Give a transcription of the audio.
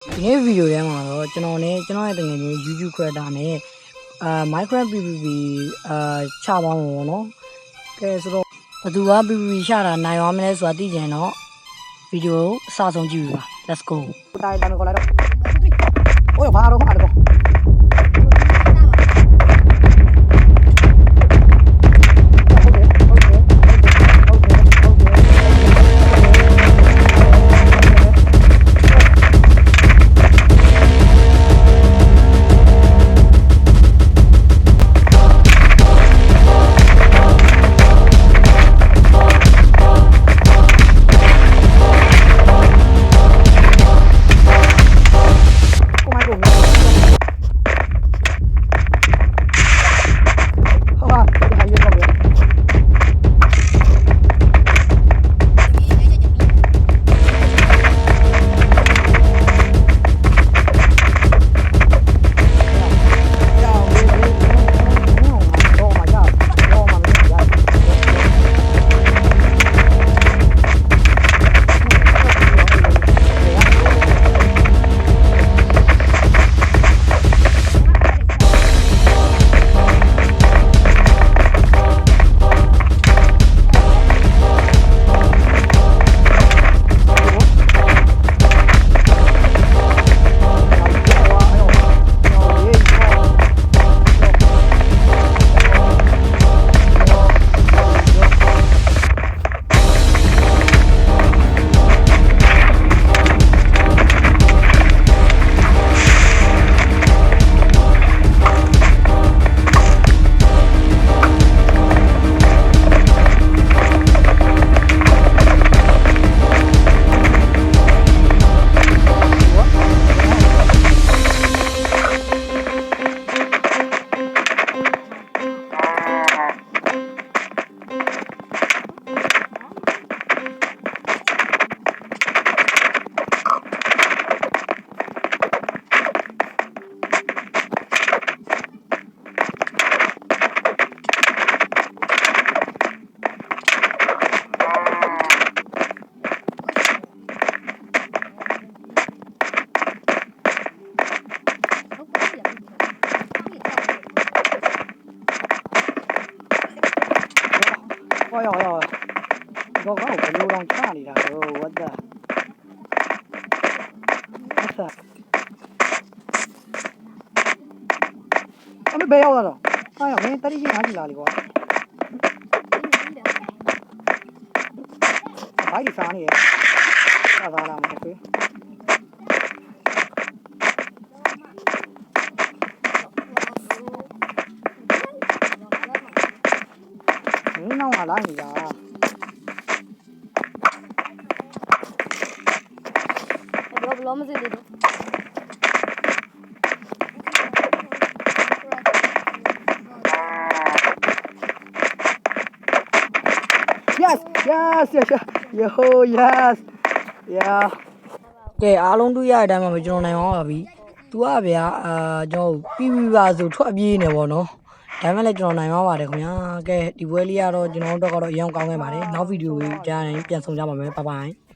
ဒီနေ့ဗီဒီယိုထဲမှာတော့ကျွန်တော်ရဲ့တကယ်ချင်း YouTube creator နဲ့Minecraft PVP ချပေါင်းပေါ့နော်ကဲဆိုတော့ဘသူက PVP ချတာနိုင်ရမလဲဆိုတာသိကြရင်တော့ဗီဒီယိုအစဆုံးကြည့်ပြီပါ let's go တိုင်းတိုင်းကိုလာတော့โอ้ยဘာတော့ဟာတော့တော့ကောဘယ်လိုတောင်ချနေတာတော့ what the အမေဘယ်ရောက်လာတော့အားရမင်းတတိယငါးကြီးလာလေကွာဘာကြီးစားနေရသာလာမယ်ကွေးမင်းနောက်လာလာနေတာ Vamos a ver. Yes, yo, yes, yeah. ကဲအားလုံးတွေ့ရတဲ့အတိုင်းမှာကျွန်တော်နိုင်အောင်ပါပြီ။ तू ကဗျာကျွန်တော်ပြီးပြီပါဆိုထွက်ပြေးနေပေါ့နော်။ဒါမှလည်းကျွန်တော်နိုင်အောင်ပါတယ်ခင်ဗျာ။ကဲဒီပွဲလေးကတော့ကျွန်တော်တို့ကတော့အရင်ကောင်းခဲ့ပါတယ်။နောက်ဗီဒီယိုကြီးကြားရင်ပြန်ဆောင်ကြပါမယ်။ Bye bye